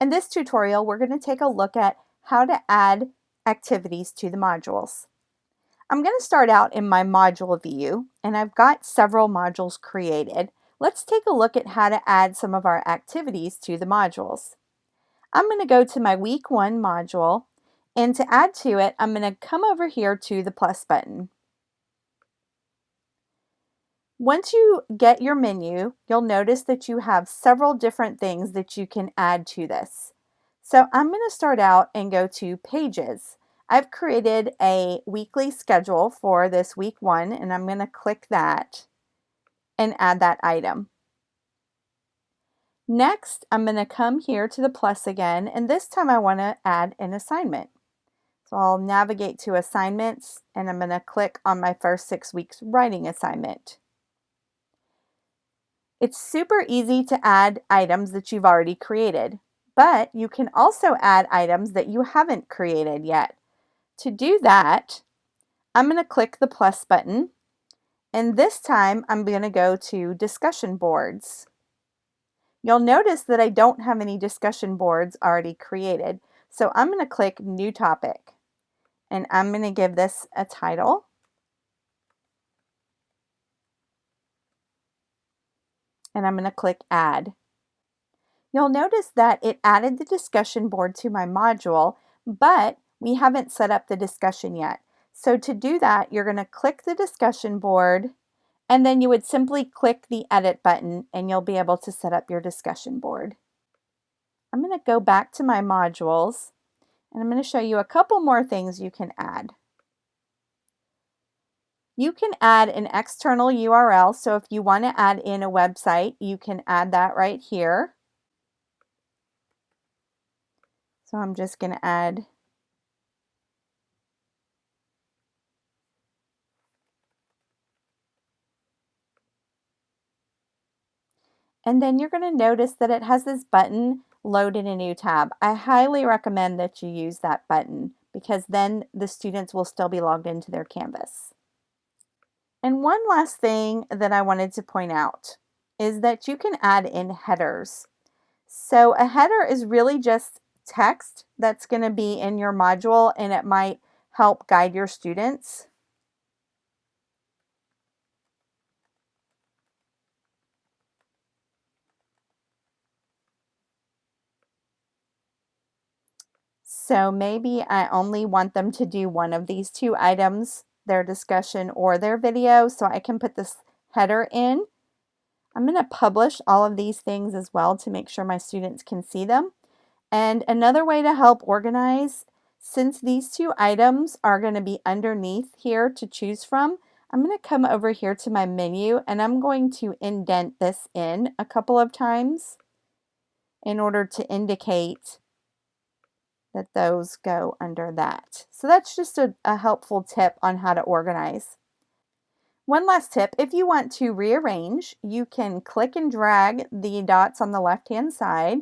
In this tutorial, we're going to take a look at how to add activities to the modules. I'm going to start out in my module view, and I've got several modules created. Let's take a look at how to add some of our activities to the modules. I'm going to go to my week 1 module, and to add to it, I'm going to come over here to the plus button. Once you get your menu, you'll notice that you have several different things that you can add to this. So I'm going to start out and go to Pages. I've created a weekly schedule for this week 1, and I'm going to click that and add that item. Next, I'm going to come here to the plus again, and this time I want to add an assignment. So I'll navigate to Assignments, and I'm going to click on my first 6 weeks writing assignment. It's super easy to add items that you've already created, but you can also add items that you haven't created yet. To do that, I'm going to click the plus button, and this time I'm going to go to Discussion Boards. You'll notice that I don't have any discussion boards already created, so I'm going to click New Topic, and I'm going to give this a title. And I'm going to click Add. You'll notice that it added the discussion board to my module, but we haven't set up the discussion yet. So to do that, you're going to click the discussion board, and then you would simply click the Edit button, and you'll be able to set up your discussion board. I'm going to go back to my modules, and I'm going to show you a couple more things you can add. You can add an external URL, so if you want to add in a website, you can add that right here. So I'm just going to add and then you're going to notice that it has this button, Load in a New Tab. I highly recommend that you use that button because then the students will still be logged into their Canvas. And one last thing that I wanted to point out is that you can add in headers. So a header is really just text that's going to be in your module, and it might help guide your students. So maybe I only want them to do one of these 2 items, their discussion or their video, so I can put this header in. I'm going to publish all of these things as well to make sure my students can see them. And another way to help organize, since these 2 items are going to be underneath here to choose from, I'm going to come over here to my menu, and I'm going to indent this in a couple of times in order to indicate that those go under that. So that's just a helpful tip on how to organize. One last tip, if you want to rearrange, you can click and drag the dots on the left-hand side,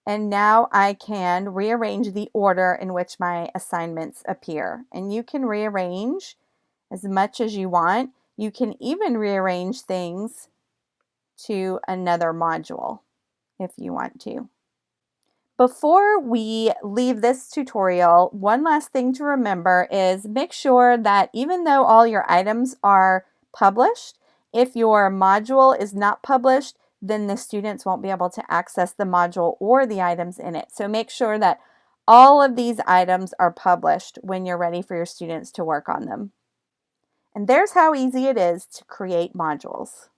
and now I can rearrange the order in which my assignments appear. And you can rearrange as much as you want. You can even rearrange things to another module if you want to. Before we leave this tutorial, one last thing to remember is make sure that even though all your items are published, if your module is not published, then the students won't be able to access the module or the items in it. So make sure that all of these items are published when you're ready for your students to work on them. And there's how easy it is to create modules.